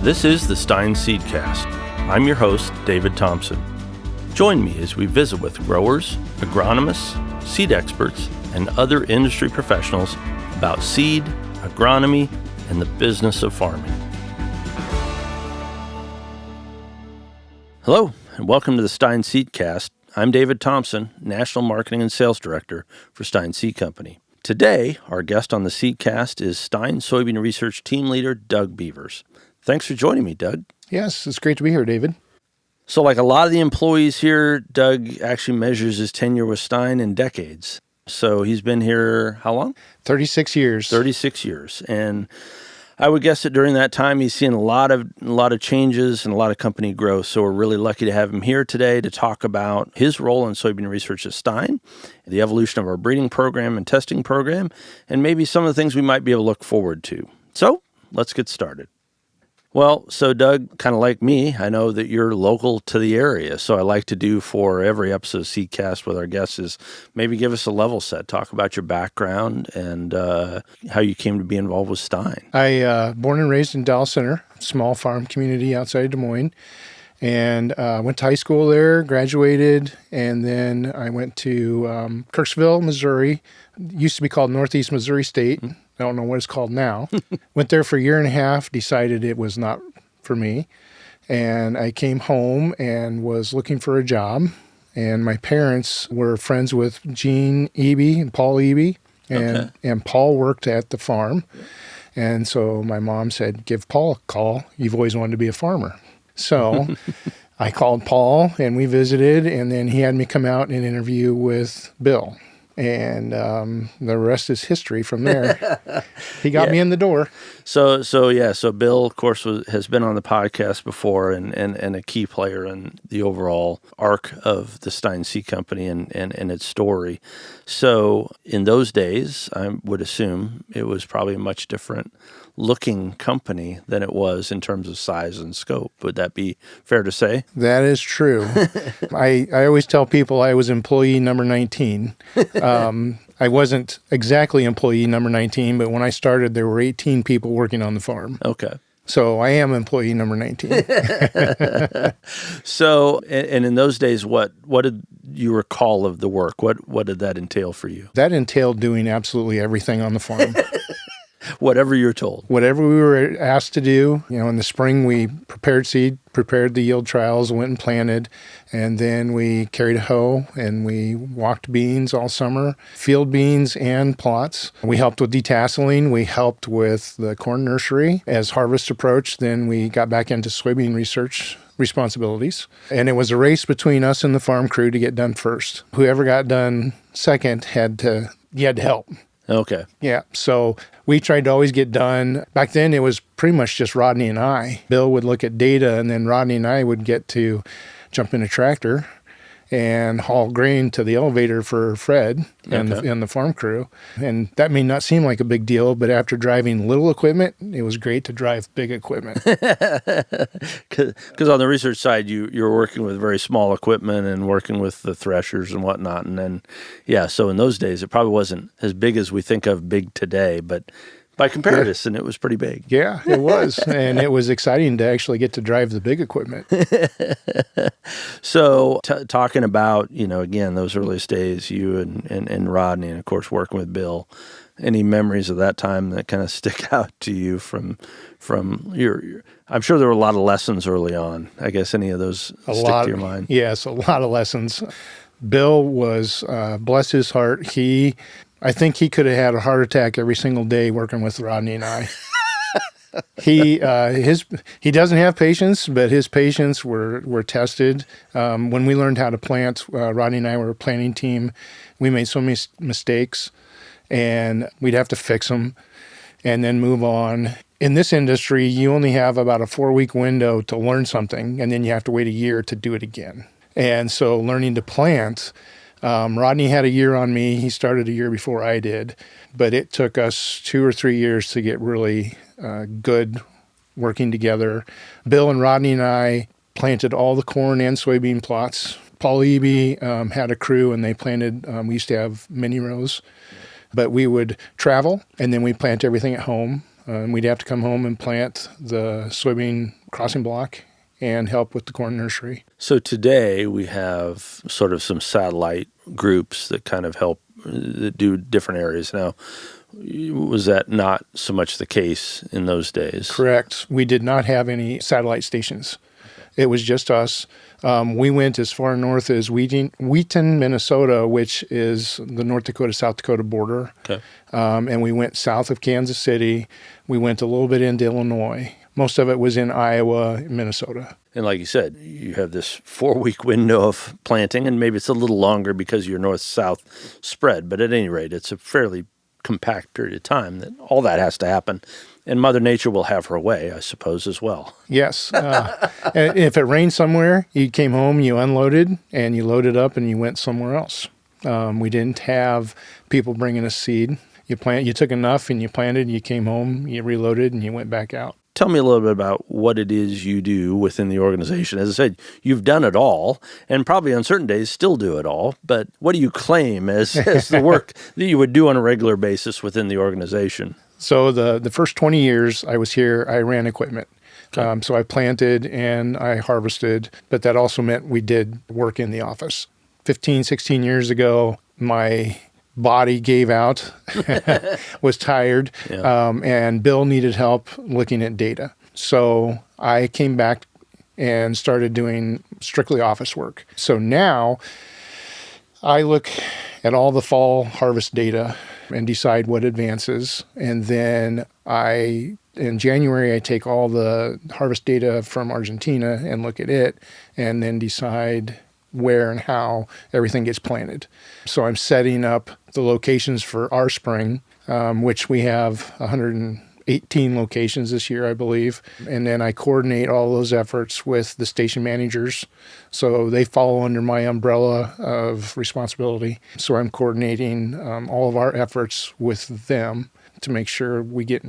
This is the Stine Seedcast. I'm your host, David Thompson. Join me as we visit with growers, agronomists, seed experts, and other industry professionals about seed, agronomy, and the business of farming. Hello, and welcome to the Stine Seedcast. I'm David Thompson, National Marketing and Sales Director for Stine Seed Company. Today, our guest on the Seedcast is Stine Soybean Research Team Leader Doug Beavers. Thanks for joining me, Doug. Yes, it's great to be here, David. So like a lot of the employees here, Doug actually measures his tenure with Stine in decades. So he's been here how long? 36 years. 36 years. And I would guess that during that time, he's seen a lot of changes and a lot of company growth. So we're really lucky to have him here today to talk about his role in soybean research at Stine, the evolution of our breeding program and testing program, and maybe some of the things we might be able to look forward to. So let's get started. Well, so Doug, kind of like me, I know that you're local to the area. So I like to do for every episode of Seedcast with our guests is maybe give us a level set, talk about your background and how you came to be involved with Stine. I born and raised in Dallas Center, small farm community outside of Des Moines, and went to high school there, graduated, and then I went to Kirksville, Missouri. It used to be called Northeast Missouri State. I don't know what it's called now. Went there for a year and a half, decided it was not for me. And I came home and was looking for a job. And my parents were friends with Gene Eby and Paul Eby. And Paul worked at the farm. And so my mom said, give Paul a call. You've always wanted to be a farmer. So I called Paul and we visited. And then he had me come out and interview with Bill. And the rest is history from there. He got me in the door. So Bill, of course, has been on the podcast before and a key player in the overall arc of the Stine Seed Company and its story. So in those days, I would assume it was probably a much different looking company than it was in terms of size and scope. Would that be fair to say? That is true. I always tell people I was employee number 19. I wasn't exactly employee number 19, but when I started, there were 18 people working on the farm. Okay. So I am employee number 19. So, and in those days, what did you recall of the work? What did that entail for you? That entailed doing absolutely everything on the farm. Whatever you're told. Whatever we were asked to do. In the spring we prepared seed, prepared the yield trials, went and planted, and then we carried a hoe and we walked beans all summer, field beans and plots. We helped with detasseling. We helped with the corn nursery. As harvest approached, then we got back into soybean research responsibilities. And it was a race between us and the farm crew to get done first. Whoever got done second had to help. Okay. Yeah. So we tried to always get done. Back then, it was pretty much just Rodney and I. Bill would look at data, and then Rodney and I would get to jump in a tractor and haul grain to the elevator for Fred and the farm crew. And that may not seem like a big deal, but after driving little equipment, it was great to drive big equipment. Because on the research side, you're working with very small equipment and working with the threshers and whatnot. And then, so in those days, it probably wasn't as big as we think of big today, but by comparison, it was pretty big. Yeah, it was. And it was exciting to actually get to drive the big equipment. So talking about, again, those earliest days, you and Rodney, and of course, working with Bill, any memories of that time that kind of stick out to you from your I'm sure there were a lot of lessons early on. I guess any of those stick to your mind? Yes, a lot of lessons. Bill was, bless his heart, I think he could have had a heart attack every single day working with Rodney and I. He doesn't have patience, but his patience were tested. When we learned how to plant, Rodney and I were a planting team. We made so many mistakes, and we'd have to fix them and then move on. In this industry, you only have about a 4-week window to learn something, and then you have to wait a year to do it again. And so learning to plant, Rodney had a year on me. He started a year before I did, but it took us 2 or 3 years to get really good working together. Bill and Rodney and I planted all the corn and soybean plots. Paul Eby had a crew, and they planted, we used to have mini rows, but we would travel, and then we plant everything at home. And we'd have to come home and plant the soybean crossing block and help with the corn nursery. So today we have sort of some satellite groups that kind of help that do different areas. Now, was that not so much the case in those days? Correct. We did not have any satellite stations. It was just us. We went as far north as Wheaton, Minnesota, which is the North Dakota-South Dakota border. Okay. And we went south of Kansas City. We went a little bit into Illinois. Most of it was in Iowa, Minnesota. And like you said, you have this 4-week window of planting, and maybe it's a little longer because of your north-south spread. But at any rate, it's a fairly compact period of time that all that has to happen. And Mother Nature will have her way, I suppose, as well. Yes. And if it rained somewhere, you came home, you unloaded, and you loaded up, and you went somewhere else. We didn't have people bringing us seed. You took enough, and you planted, you came home, you reloaded, and you went back out. Tell me a little bit about what it is you do within the organization. As I said, you've done it all, and probably on certain days still do it all, but what do you claim as the work that you would do on a regular basis within the organization? So the first 20 years I was here, I ran equipment. Okay. So I planted and I harvested, but that also meant we did work in the office. 15, 16 years ago, my body gave out, was tired, and Bill needed help looking at data. So I came back and started doing strictly office work. So now I look at all the fall harvest data and decide what advances. And then in January, I take all the harvest data from Argentina and look at it and then decide where and how everything gets planted. So I'm setting up the locations for our spring, which we have 118 locations this year, I believe. And then I coordinate all those efforts with the station managers. So they follow under my umbrella of responsibility. So I'm coordinating all of our efforts with them to make sure we get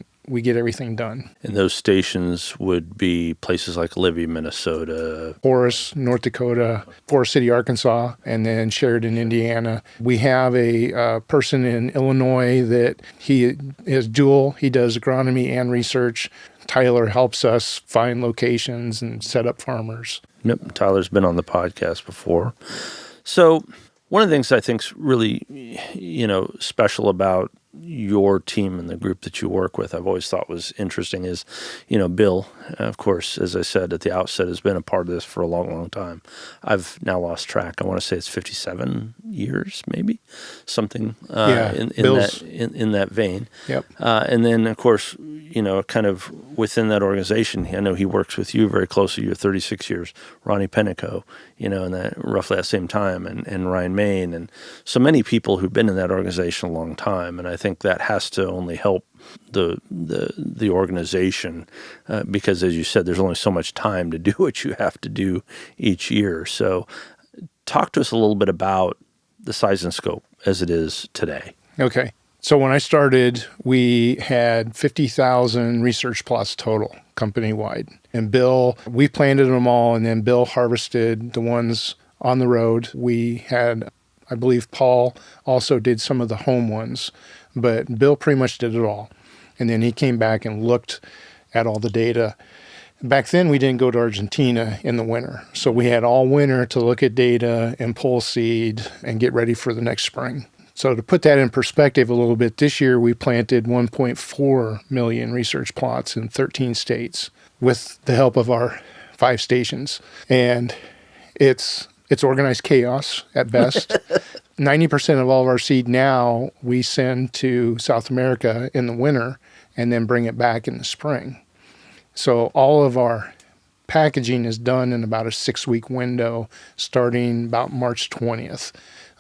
everything done. And those stations would be places like Libby, Minnesota, Horace, North Dakota, Forest City, Arkansas, and then Sheridan, Indiana. We have a person in Illinois that he is dual. He does agronomy and research. Tyler helps us find locations and set up farmers. Yep, Tyler's been on the podcast before. So one of the things I think is really, special about your team and the group that you work with, I've always thought was interesting is, Bill, of course, as I said at the outset, has been a part of this for a long, long time. I've now lost track. I want to say it's 57 years, maybe, something in that vein. Yep. And then, of course, kind of within that organization, I know he works with you very closely. You're 36 years, Ronnie Pennico, in that roughly that same time, and Ryan Main, and so many people who've been in that organization a long time. And I think that has to only help the organization because, as you said, there's only so much time to do what you have to do each year. So talk to us a little bit about the size and scope as it is today. Okay. So when I started, we had 50,000 research plots total company-wide. And Bill, we planted them all, and then Bill harvested the ones on the road. We had, I believe Paul also did some of the home ones, but Bill pretty much did it all. And then he came back and looked at all the data. Back then, we didn't go to Argentina in the winter. So we had all winter to look at data and pull seed and get ready for the next spring. So to put that in perspective a little bit, this year we planted 1.4 million research plots in 13 states with the help of our 5 stations. And it's organized chaos at best. 90% of all of our seed now we send to South America in the winter and then bring it back in the spring. So all of our packaging is done in about a 6-week window starting about March 20th.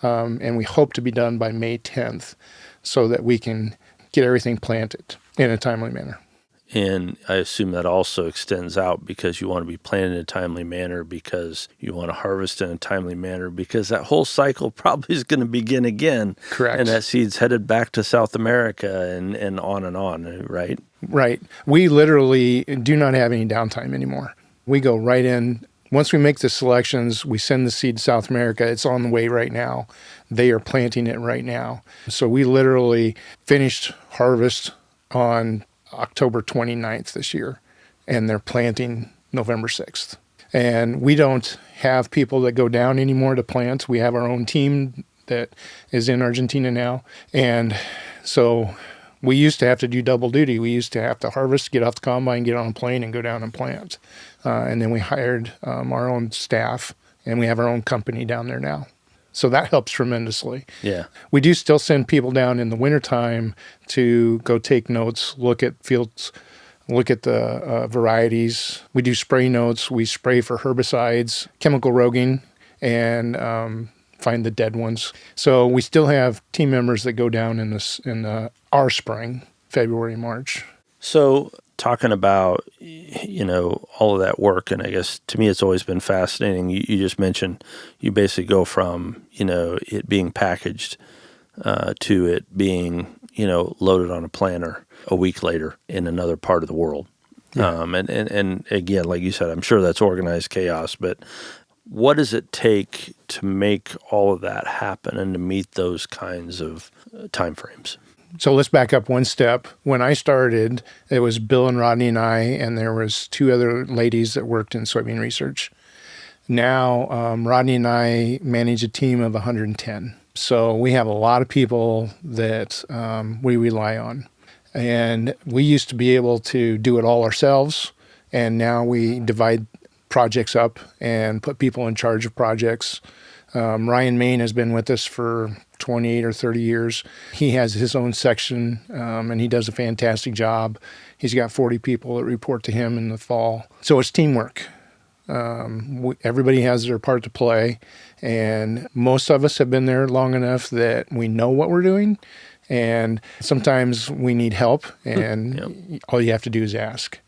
And we hope to be done by May 10th so that we can get everything planted in a timely manner. And I assume that also extends out because you want to be planted in a timely manner, because you want to harvest in a timely manner, because that whole cycle probably is going to begin again. Correct. And that seed's headed back to South America and on, right? Right. We literally do not have any downtime anymore. We go right in. Once we make the selections, we send the seed to South America. It's on the way right now. They are planting it right now. So we literally finished harvest on October 29th this year, and they're planting November 6th. And we don't have people that go down anymore to plant. We have our own team that is in Argentina now. And so we used to have to do double duty. We used to have to harvest, get off the combine, get on a plane, and go down and plant. And then we hired our own staff, and we have our own company down there now. So that helps tremendously. Yeah. We do still send people down in the wintertime to go take notes, look at fields, look at the varieties. We do spray notes. We spray for herbicides, chemical roguing, and find the dead ones. So we still have team members that go down in our spring, February, March. So talking about, all of that work, and I guess to me it's always been fascinating. You just mentioned you basically go from, it being packaged to it being, loaded on a planter a week later in another part of the world. Yeah. And again, like you said, I'm sure that's organized chaos, but what does it take to make all of that happen and to meet those kinds of timeframes? So let's back up one step. When I started, it was Bill and Rodney and I, and there was two other ladies that worked in soybean research. Now, Rodney and I manage a team of 110. So we have a lot of people that we rely on. And we used to be able to do it all ourselves, and now we divide projects up and put people in charge of projects. Ryan Main has been with us for 28 or 30 years. He has his own section, and he does a fantastic job. He's got 40 people that report to him in the fall. So it's teamwork. Everybody has their part to play, and most of us have been there long enough that we know what we're doing, and sometimes we need help, and all you have to do is ask,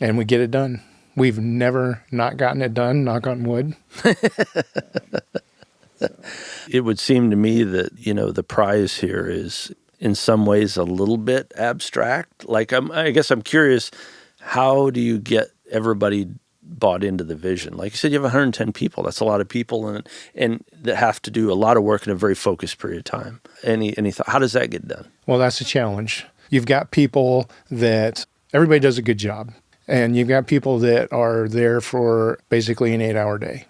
and we get it done. We've never not gotten it done, knock on wood. It would seem to me that, the prize here is in some ways a little bit abstract. Like, I guess I'm curious, how do you get everybody bought into the vision? Like you said, you have 110 people. That's a lot of people and that have to do a lot of work in a very focused period of time. Any thought, how does that get done? Well, that's a challenge. You've got people that everybody does a good job, and you've got people that are there for basically an 8-hour day.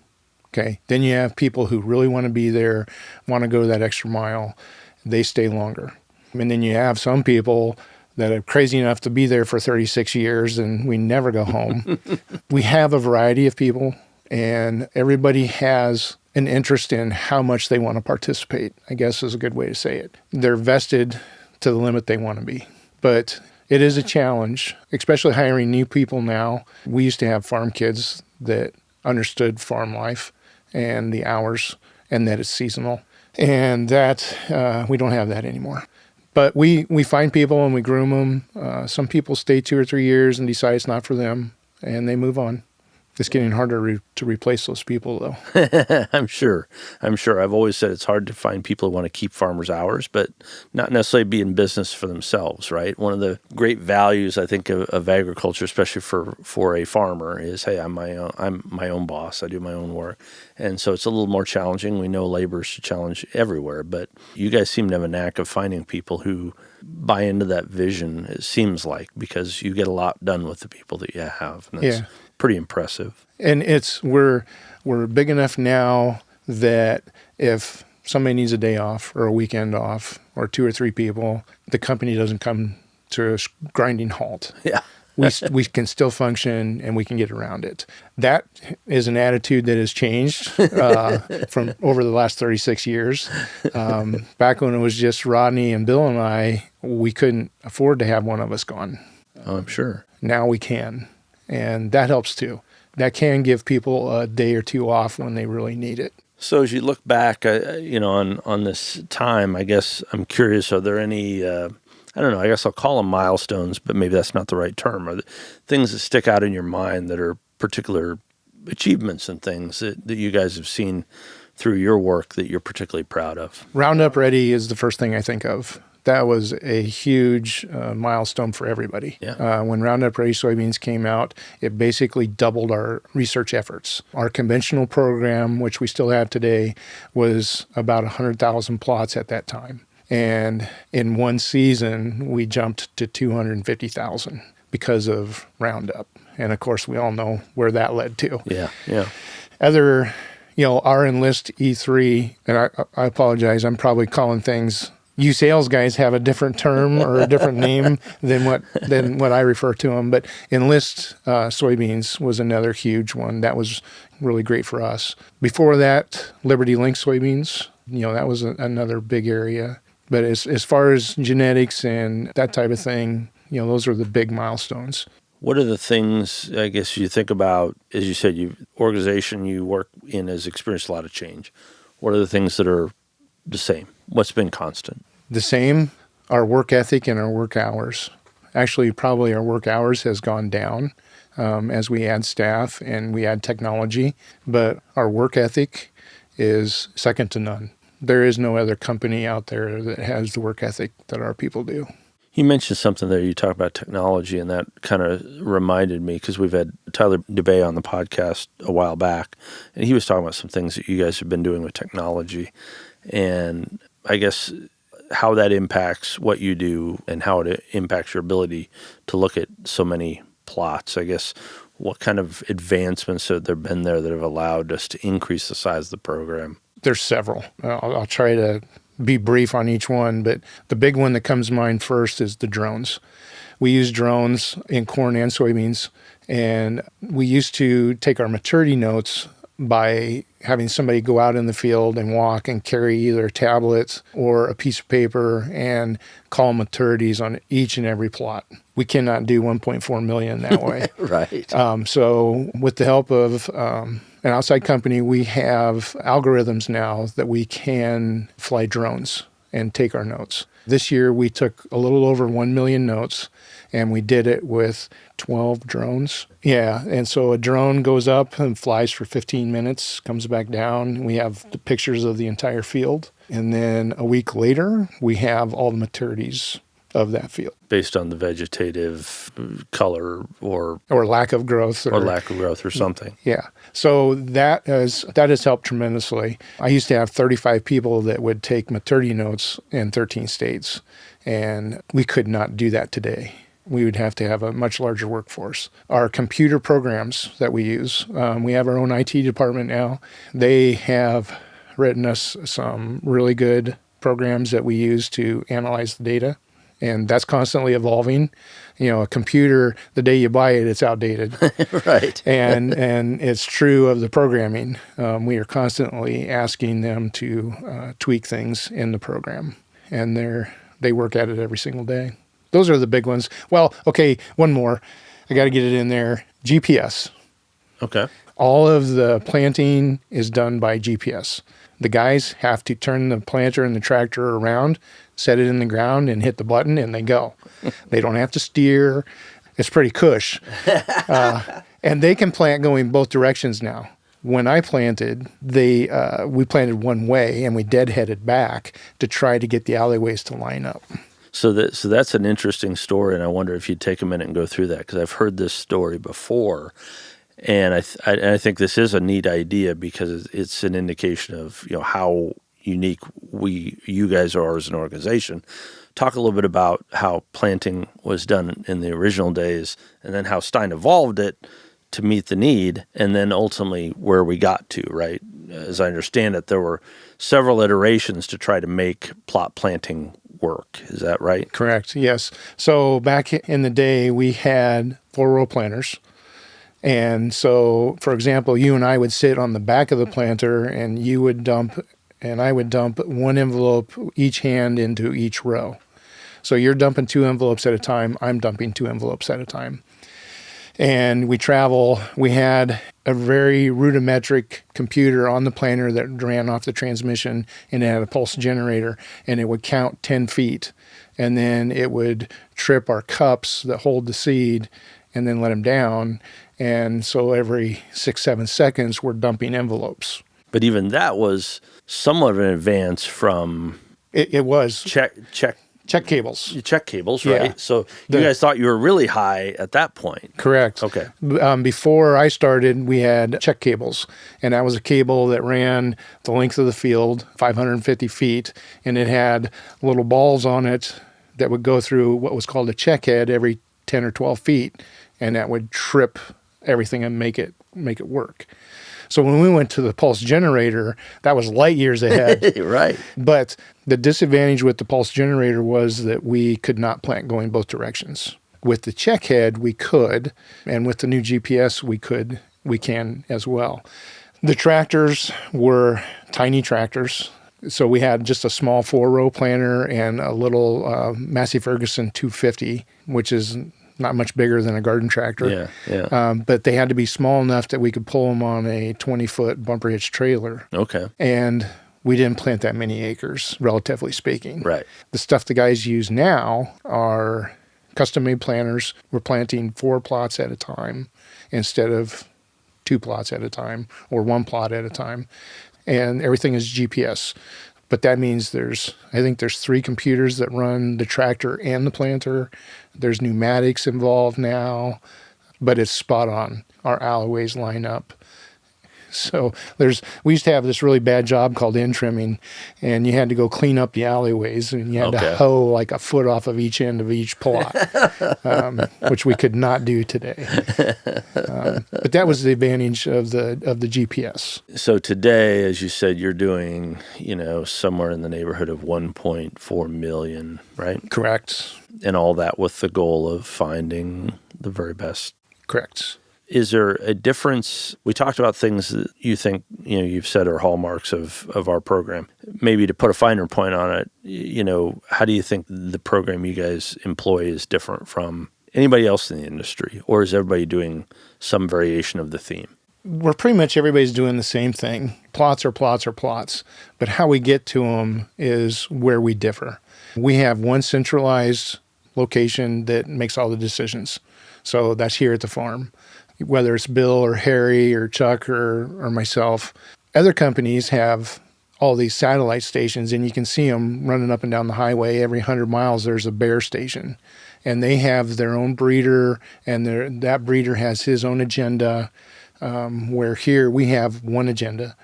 Okay. Then you have people who really want to be there, want to go that extra mile. They stay longer. And then you have some people that are crazy enough to be there for 36 years and we never go home. We have a variety of people, and everybody has an interest in how much they want to participate, I guess is a good way to say it. They're vested to the limit they want to be. But it is a challenge, especially hiring new people now. We used to have farm kids that understood farm life and the hours, and that it's seasonal. And that we don't have that anymore. But we find people and we groom them. Some people stay 2 or 3 years and decide it's not for them, and they move on. It's getting harder to replace those people, though. I'm sure. I've always said it's hard to find people who want to keep farmers' hours, but not necessarily be in business for themselves, right? One of the great values, I think, of agriculture, especially for a farmer, is, hey, I'm my own boss. I do my own work. And so it's a little more challenging. We know labor's a challenge everywhere, but you guys seem to have a knack of finding people who buy into that vision, it seems like, because you get a lot done with the people that you have. And that's pretty impressive. And we're big enough now that if somebody needs a day off or a weekend off or 2 or 3 people, the company doesn't come to a grinding halt. Yeah. We can still function and we can get around it. That is an attitude that has changed from over the last 36 years. Back when it was just Rodney and Bill and I, we couldn't afford to have one of us gone. Oh, I'm sure. Now we can. And that helps too. That can give people a day or two off when they really need it. So as you look back, on this time, I guess I'm curious, are there any, I don't know, I guess I'll call them milestones, but maybe that's not the right term. Are there things that stick out in your mind that are particular achievements and things that you guys have seen through your work that you're particularly proud of? Roundup Ready is the first thing I think of. That was a huge milestone for everybody. Yeah. When Roundup Ready soybeans came out, it basically doubled our research efforts. Our conventional program, which we still have today, was about 100,000 plots at that time. And in one season, we jumped to 250,000 because of Roundup. And of course, we all know where that led to. Yeah, yeah. Other, our Enlist E3, and I apologize, I'm probably calling things, you sales guys have a different term or a different name than what I refer to them. But Enlist soybeans was another huge one. That was really great for us. Before that, Liberty Link soybeans, that was another big area. But as far as genetics and that type of thing, those are the big milestones. What are the things, I guess, you think about, as you said, organization you work in has experienced a lot of change. What are the things that are the same? What's been constant? The same, our work ethic and our work hours. Actually, probably our work hours has gone down as we add staff and we add technology. But our work ethic is second to none. There is no other company out there that has the work ethic that our people do. You mentioned something there. You talked about technology, and that kind of reminded me because we've had Tyler DeBay on the podcast a while back, and he was talking about some things that you guys have been doing with technology, and I guess how that impacts what you do and how it impacts your ability to look at so many plots. I guess what kind of advancements have there been there that have allowed us to increase the size of the program? There's several. I'll try to be brief on each one, but the big one that comes to mind first is the drones. We use drones in corn and soybeans, and we used to take our maturity notes by having somebody go out in the field and walk and carry either tablets or a piece of paper and call maturities on each and every plot. We cannot do 1.4 million that way. Right. So with the help of an outside company, we have algorithms now that we can fly drones and take our notes. This year, we took a little over 1 million notes, and we did it with 12 drones. Yeah, and so a drone goes up and flies for 15 minutes, comes back down. We have the pictures of the entire field. And then a week later, we have all the maturities of that field. Based on the vegetative color or lack of growth. Or lack of growth or something. Yeah. So that has helped tremendously. I used to have 35 people that would take maturity notes in 13 states, and we could not do that today. We would have to have a much larger workforce. Our computer programs that we use, we have our own IT department now. They have written us some really good programs that we use to analyze the data. And that's constantly evolving. A computer, the day you buy it, it's outdated. Right. and it's true of the programming. We are constantly asking them to tweak things in the program. And they work at it every single day. Those are the big ones. Well, okay, one more. I got to get it in there. GPS. Okay. All of the planting is done by GPS. The guys have to turn the planter and the tractor around, set it in the ground, and hit the button, and they go. They don't have to steer. It's pretty cush. And they can plant going both directions now. When I planted, we planted one way, and we deadheaded back to try to get the alleyways to line up. So that's an interesting story, and I wonder if you'd take a minute and go through that, because I've heard this story before. And I think this is a neat idea because it's an indication of how unique you guys are as an organization. Talk a little bit about how planting was done in the original days, and then how Stine evolved it to meet the need, and then ultimately where we got to. Right, as I understand it, there were several iterations to try to make plot planting work. Is that right? Correct. Yes. So back in the day, we had 4-row planters. And so, for example, you and I would sit on the back of the planter, and you would dump, and I would dump one envelope each hand into each row. So you're dumping 2 envelopes at a time. I'm dumping 2 envelopes at a time. And we had a very rudimentary computer on the planter that ran off the transmission, and it had a pulse generator, and it would count 10 feet. And then it would trip our cups that hold the seed and then let them down. And so every 6-7 seconds, we're dumping envelopes. But even that was somewhat of an advance from it was check Check cables. You check cables, right? Yeah. So you guys thought you were really high at that point. Correct. Okay. Before I started, we had check cables, and that was a cable that ran the length of the field, 550 feet, and it had little balls on it that would go through what was called a check head every 10 or 12 feet, and that would trip everything and make it work. So when we went to the pulse generator, that was light years ahead. Right. But the disadvantage with the pulse generator was that we could not plant going both directions. With the check head, we could, and with the new GPS, we can as well. The tractors were tiny tractors. So we had just a small 4-row planter and a little Massey Ferguson 250, which is not much bigger than a garden tractor. Yeah. But they had to be small enough that we could pull them on a 20-foot bumper hitch trailer. Okay. And we didn't plant that many acres, relatively speaking. Right. The stuff the guys use now are custom-made planters. We're planting 4 plots at a time instead of 2 plots at a time or 1 plot at a time. And everything is GPS. But that means I think there's 3 computers that run the tractor and the planter. There's pneumatics involved now, but it's spot on. Our alleyways line up. So we used to have this really bad job called end trimming, and you had to go clean up the alleyways, and you had to hoe like a foot off of each end of each plot, which we could not do today. But that was the advantage of the GPS. So today, as you said, you're doing, somewhere in the neighborhood of 1.4 million, right? Correct. And all that with the goal of finding the very best. Correct. Is there a difference? We talked about things that you think, you've said are hallmarks of our program. Maybe to put a finer point on it, how do you think the program you guys employ is different from anybody else in the industry? Or is everybody doing some variation of the theme? We're pretty much everybody's doing the same thing. Plots are plots are plots. But how we get to them is where we differ. We have one centralized location that makes all the decisions. So that's here at the farm. Whether it's Bill or Harry or Chuck or myself. Other companies have all these satellite stations, and you can see them running up and down the highway. Every 100 miles, there's a bear station. And they have their own breeder, and that breeder has his own agenda, where here we have one agenda.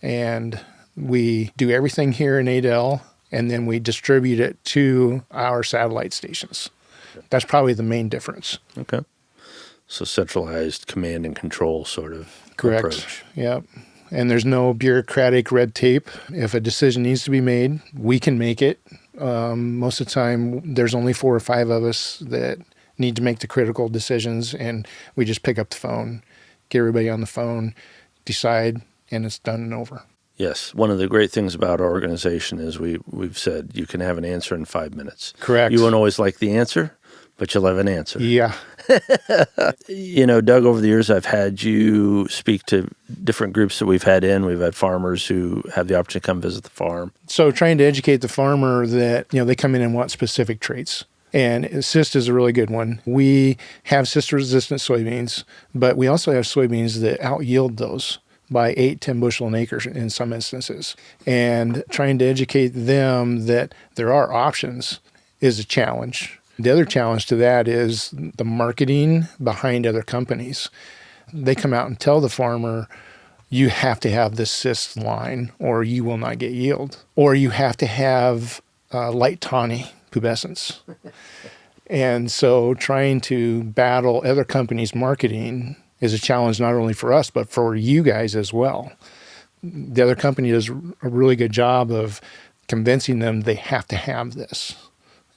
And we do everything here in Adel, and then we distribute it to our satellite stations. That's probably the main difference. Okay. So centralized command and control sort of Correct. Approach. Yep. And there's no bureaucratic red tape. If a decision needs to be made, we can make it. Most of the time, there's only 4 or 5 of us that need to make the critical decisions, and we just pick up the phone, get everybody on the phone, decide, and it's done and over. Yes. One of the great things about our organization is we've said you can have an answer in 5 minutes. Correct. You won't always like the answer, but you'll have an answer. Yeah. Doug, over the years, I've had you speak to different groups that we've had in. We've had farmers who have the opportunity to come visit the farm. So trying to educate the farmer that, they come in and want specific traits. And cyst is a really good one. We have cyst-resistant soybeans, but we also have soybeans that out-yield those by 8-10 bushel an acre in some instances. And trying to educate them that there are options is a challenge. The other challenge to that is the marketing behind other companies. They come out and tell the farmer, you have to have this cyst line or you will not get yield. Or you have to have light tawny pubescence. And so trying to battle other companies' marketing is a challenge not only for us, but for you guys as well. The other company does a really good job of convincing them they have to have this.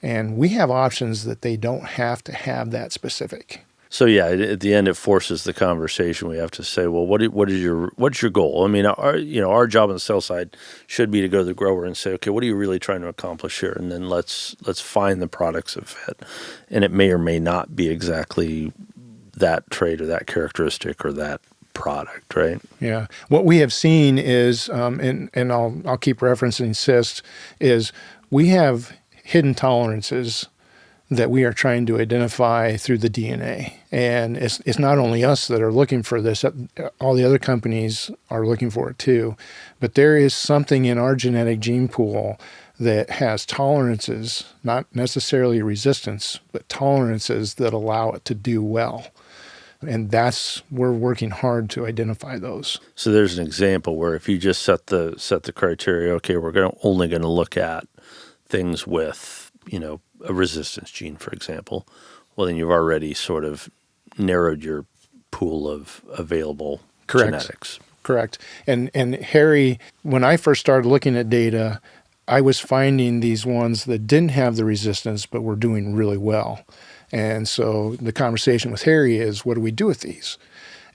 And we have options that they don't have to have that specific. So yeah, at the end, it forces the conversation. We have to say, well, what's your goal? I mean, our job on the sales side should be to go to the grower and say, okay, what are you really trying to accomplish here? And then let's find the products of fit. And it may or may not be exactly that trait or that characteristic or that product, right? Yeah. What we have seen is, and I'll keep referencing cyst, is we have hidden tolerances that we are trying to identify through the DNA. And it's not only us that are looking for this, all the other companies are looking for it too. But there is something in our genetic gene pool that has tolerances, not necessarily resistance, but tolerances that allow it to do well. And we're working hard to identify those. So there's an example where if you just set the criteria, okay, we're only going to look at things with, a resistance gene, for example, well, then you've already sort of narrowed your pool of available genetics. Correct. And Harry, when I first started looking at data, I was finding these ones that didn't have the resistance but were doing really well. And so the conversation with Harry is, what do we do with these?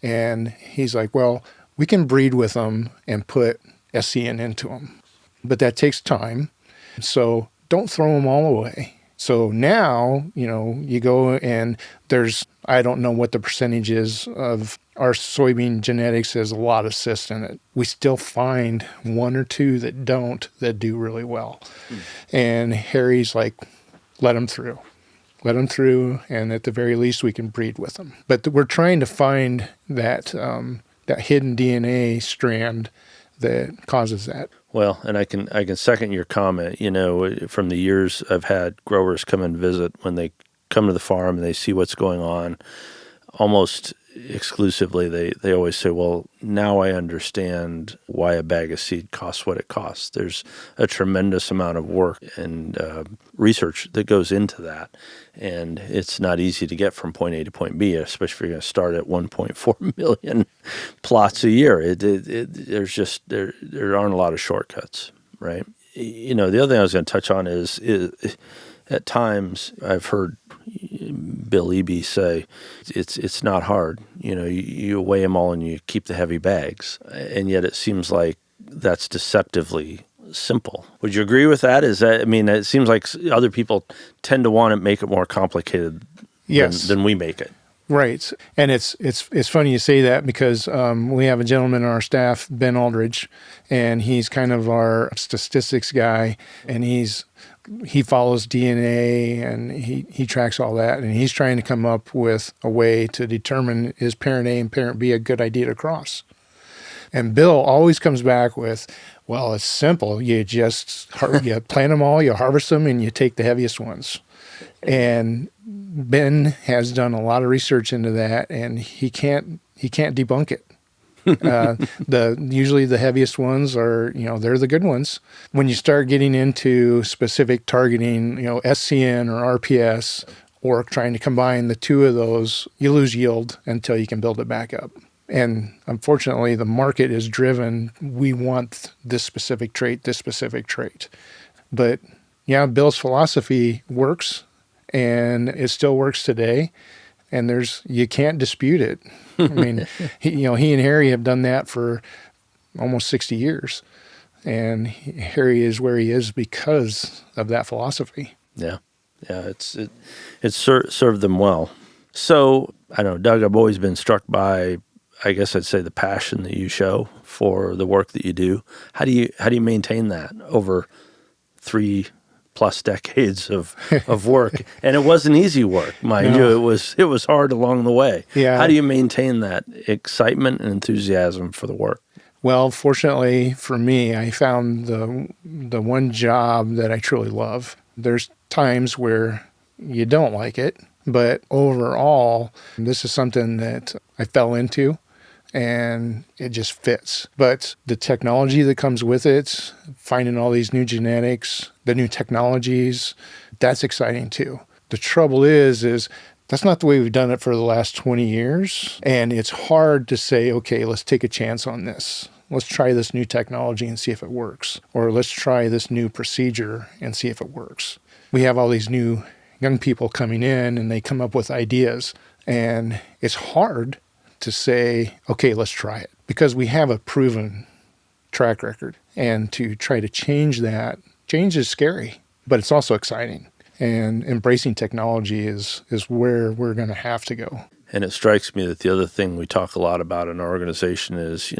And he's like, well, we can breed with them and put SCN into them. But that takes time. So don't throw them all away. So now, you go and I don't know what the percentage is of our soybean genetics has a lot of cyst in it. We still find one or two that do really well. And Harry's like, let them through. And at the very least, we can breed with them. But we're trying to find that hidden DNA strand that causes that. Well, and I can second your comment. From the years I've had growers come and visit, when they come to the farm and they see what's going on, almost exclusively they always say, well, now I understand why a bag of seed costs what it costs. There's a tremendous amount of work and research that goes into that, and it's not easy to get from point A to point B, especially if you're going to start at 1.4 million plots a year. There aren't a lot of shortcuts, right? The other thing I was going to touch on is at times I've heard Bill Eby say it's not hard. You weigh them all and you keep the heavy bags, and yet it seems like that's deceptively simple. Would you agree with that? It seems like other people tend to want to make it more complicated than we make it. Right. And it's funny you say that, because we have a gentleman on our staff, Ben Aldridge, and he's kind of our statistics guy, and he follows DNA and he tracks all that, and he's trying to come up with a way to determine, is parent A and parent B a good idea to cross? And Bill always comes back with, well, it's simple. You just you plant them all, you harvest them, and you take the heaviest ones. And Ben has done a lot of research into that, and he can't debunk it. Usually the heaviest ones are, they're the good ones. When you start getting into specific targeting, SCN or RPS, or trying to combine the two of those, you lose yield until you can build it back up. And unfortunately, the market is driven, we want this specific trait. But yeah, Bill's philosophy works, and it still works today. And you can't dispute it. He and Harry have done that for almost 60 years. And Harry is where he is because of that philosophy. Yeah. It's served them well. So, I don't know, Doug, I've always been struck by, I guess I'd say, the passion that you show for the work that you do. How do you maintain that over 3+ decades of work? And it wasn't easy work, mind you. It was hard along the way. Yeah. How do you maintain that excitement and enthusiasm for the work? Well, fortunately for me, I found the one job that I truly love. There's times where you don't like it, but overall, this is something that I fell into, and it just fits. But the technology that comes with it, finding all these new genetics, the new technologies, that's exciting too. The trouble is that's not the way we've done it for the last 20 years. And it's hard to say, okay, let's take a chance on this. Let's try this new technology and see if it works. Or let's try this new procedure and see if it works. We have all these new young people coming in, and they come up with ideas. And it's hard to say, okay, let's try it, because we have a proven track record. And to try to change that, change is scary, but it's also exciting. And embracing technology is where we're going to have to go. And it strikes me that the other thing we talk a lot about in our organization is,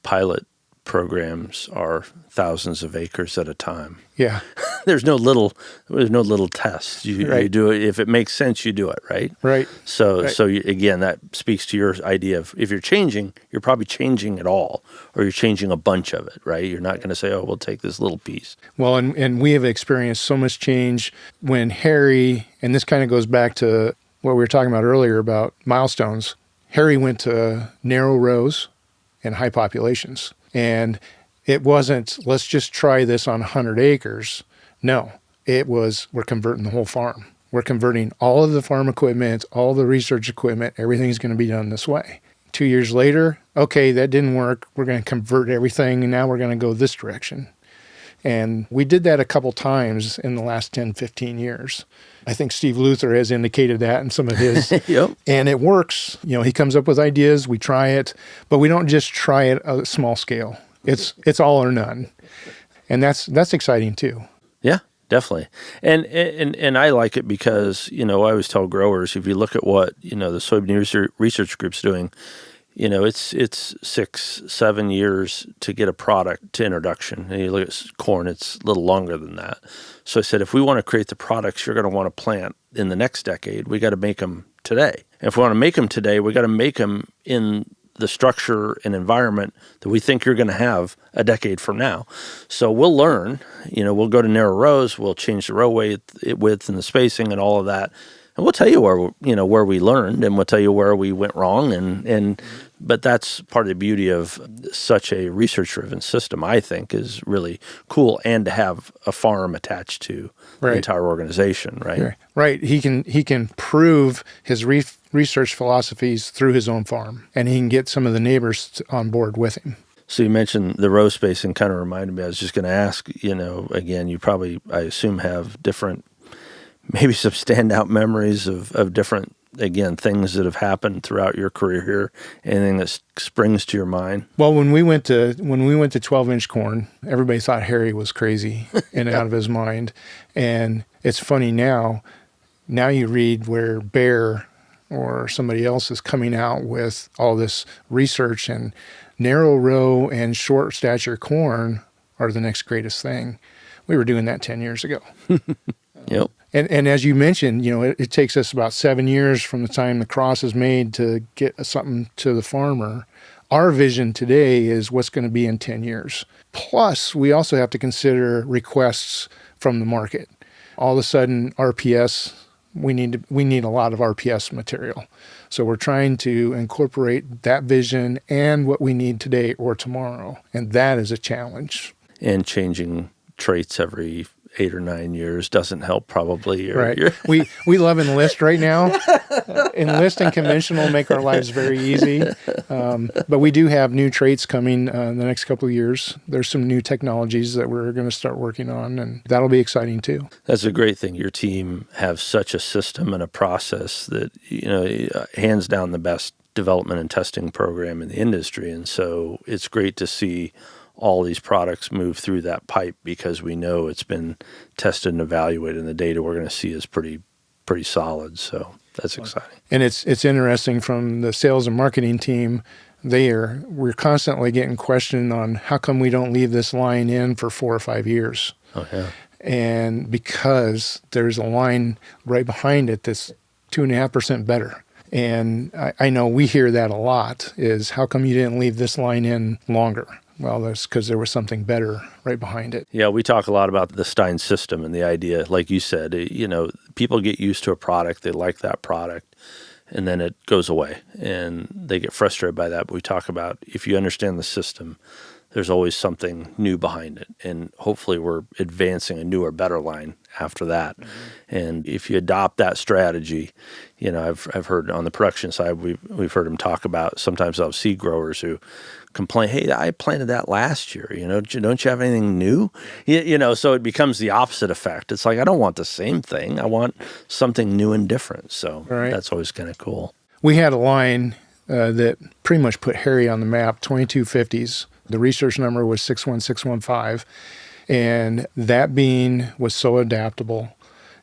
pilot programs are thousands of acres at a time. Yeah. there's no little tests. You do it if it makes sense. You do it, right? Right. So again, that speaks to your idea of if you're changing, you're probably changing it all, or you're changing a bunch of it, right? You're not going to say, oh, we'll take this little piece. Well, and we have experienced so much change when Harry, and this kind of goes back to what we were talking about earlier about milestones. Harry went to narrow rows and high populations. And it wasn't, let's just try this on 100 acres. No, it was, we're converting the whole farm. We're converting all of the farm equipment, all the research equipment, everything's going to be done this way. 2 years later, okay, that didn't work. We're going to convert everything, and now we're going to go this direction. And we did that a couple times in the last 10, 15 years. I think Steve Luther has indicated that in some of his. Yep. And it works. He comes up with ideas, we try it, but we don't just try it at a small scale. It's all or none. And that's exciting too. Yeah, definitely. And I like it because, I always tell growers, if you look at what, the soybean research group's doing, it's 6-7 years to get a product to introduction. And you look at corn, it's a little longer than that. So I said, if we want to create the products you're going to want to plant in the next decade, we got to make them today. And if we want to make them today, we got to make them in the structure and environment that we think you're going to have a decade from now. So we'll learn, we'll go to narrow rows, we'll change the row width and the spacing and all of that. And we'll tell you where we learned, and we'll tell you where we went wrong. But that's part of the beauty of such a research-driven system, I think, is really cool, and to have a farm attached to the entire organization, right? Right. He can prove his research philosophies through his own farm, and he can get some of the neighbors on board with him. So you mentioned the row spacing, kind of reminded me. I was just going to ask, again, you probably, I assume, have different, maybe some standout memories of different, again, things that have happened throughout your career here. Anything that springs to your mind? Well, when we went to 12-inch corn, everybody thought Harry was crazy and out of his mind. And it's funny now you read where Bayer or somebody else is coming out with all this research, and narrow row and short stature corn are the next greatest thing. We were doing that 10 years ago. Yep. And as you mentioned, it takes us about 7 years from the time the cross is made to get something to the farmer. Our vision today is what's going to be in 10 years. Plus, we also have to consider requests from the market. All of a sudden, RPS, we need a lot of RPS material. So we're trying to incorporate that vision and what we need today or tomorrow. And that is a challenge. And changing traits every 8 or 9 years doesn't help, probably. Right. We love Enlist right now. Enlist and conventional make our lives very easy. But we do have new traits coming in the next couple of years. There's some new technologies that we're going to start working on, and that'll be exciting too. That's a great thing. Your team have such a system and a process that, hands down the best development and testing program in the industry. And so it's great to see all these products move through that pipe, because we know it's been tested and evaluated, and the data we're going to see is pretty solid. So that's exciting. And it's interesting from the sales and marketing team. We're constantly getting questioned on how come we don't leave this line in for 4 or 5 years. Oh yeah. And because there's a line right behind it that's 2.5% better. And I know we hear that a lot, is how come you didn't leave this line in longer? Well, that's because there was something better right behind it. Yeah, we talk a lot about the Stine system and the idea, like you said, people get used to a product, they like that product, and then it goes away, and they get frustrated by that. But we talk about, if you understand the system, there's always something new behind it, and hopefully we're advancing a newer, better line after that. Mm-hmm. And if you adopt that strategy, I've heard on the production side, we've heard them talk about, sometimes I'll see growers who complain, hey, I planted that last year, don't you have anything new? So it becomes the opposite effect. It's like, I don't want the same thing. I want something new and different. So That's always kind of cool. We had a line that pretty much put Harry on the map, 2250s. The research number was 61615, and that bean was so adaptable.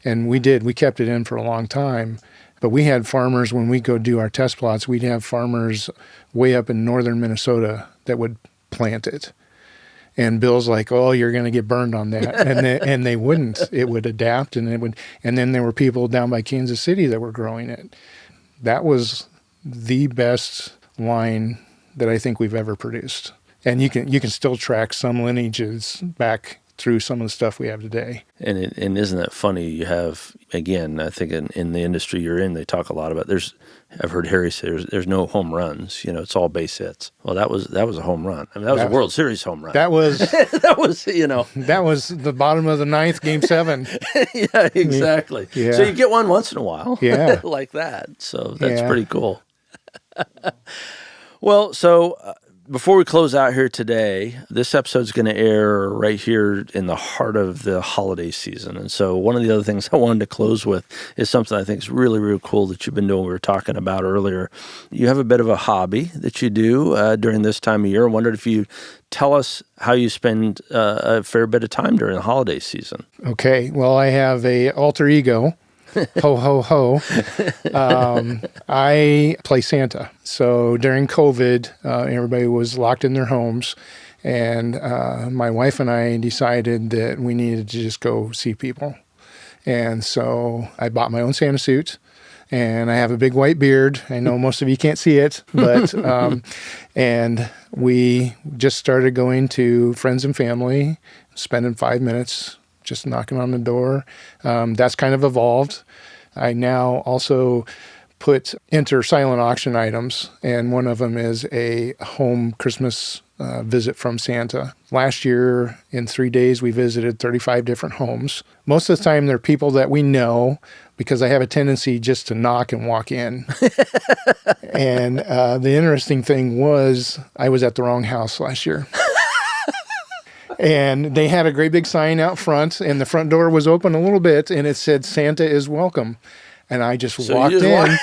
And we kept it in for a long time. But we had farmers, when we go do our test plots, we'd have farmers way up in northern Minnesota that would plant it. And Bill's like, "Oh, you're going to get burned on that," and they wouldn't. It would adapt, and it would. And then there were people down by Kansas City that were growing it. That was the best line that I think we've ever produced. And you can still track some lineages back through some of the stuff we have today. And isn't that funny? You have, again, I think in the industry you're in, they talk a lot about I've heard Harry say there's no home runs. It's all base hits. Well, that was a home run. I mean, that was a World Series home run. That was that was that was the bottom of the ninth, Game 7. Yeah, exactly. Yeah. So you get one once in a while, yeah, like that. So that's pretty cool. Well, so. Before we close out here today, this episode's going to air right here in the heart of the holiday season. And so one of the other things I wanted to close with is something I think is really, really cool that you've been doing. We were talking about earlier. You have a bit of a hobby that you do during this time of year. I wondered if you tell us how you spend a fair bit of time during the holiday season. Okay. Well, I have a alter ego. Ho, ho, ho. I play Santa. So during COVID, everybody was locked in their homes. And my wife and I decided that we needed to just go see people. And so I bought my own Santa suit. And I have a big white beard. I know most of you can't see it. But and we just started going to friends and family, spending 5 minutes just knocking on the door. That's kind of evolved. I now also enter silent auction items, and one of them is a home Christmas visit from Santa. Last year, in 3 days, we visited 35 different homes. Most of the time, they're people that we know, because I have a tendency just to knock and walk in. And the interesting thing was, I was at the wrong house last year. And they had a great big sign out front, and the front door was open a little bit, and it said, "Santa is welcome." And I just walked in,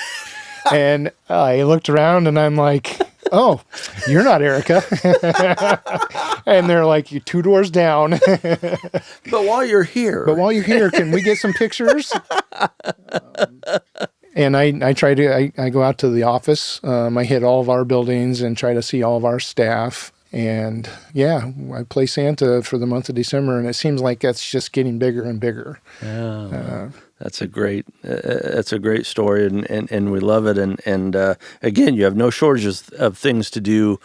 and I looked around, and I'm like, "Oh, you're not Erica." And they're like, "You're 2 doors down." But while you're here, can we get some pictures? And I try to, I go out to the office. I hit all of our buildings and try to see all of our staff. And yeah, I play Santa for the month of December, and it seems like that's just getting bigger and bigger. Yeah, that's a great story, and we love it. And again, you have no shortages of things to do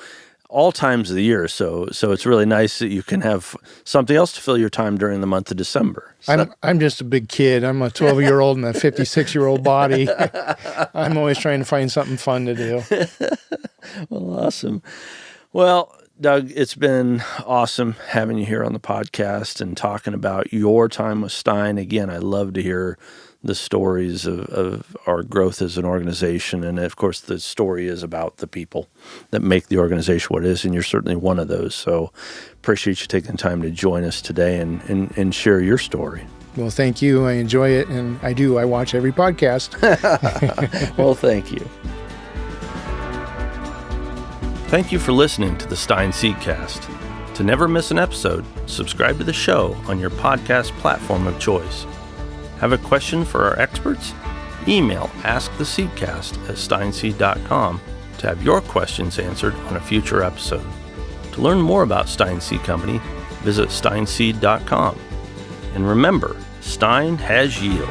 all times of the year. So it's really nice that you can have something else to fill your time during the month of December. So. I'm just a big kid. I'm a 12-year-old in a 56-year-old body. I'm always trying to find something fun to do. Well, awesome. Well, Doug, it's been awesome having you here on the podcast and talking about your time with Stine. Again, I love to hear the stories of our growth as an organization. And of course, the story is about the people that make the organization what it is. And you're certainly one of those. So appreciate you taking the time to join us today and share your story. Well, thank you. I enjoy it. And I watch every podcast. Well, thank you. Thank you for listening to the Stine Seedcast. To never miss an episode, subscribe to the show on your podcast platform of choice. Have a question for our experts? Email asktheseedcast@stineseed.com to have your questions answered on a future episode. To learn more about Stine Seed Company, visit stineseed.com. And remember, Stine has yield.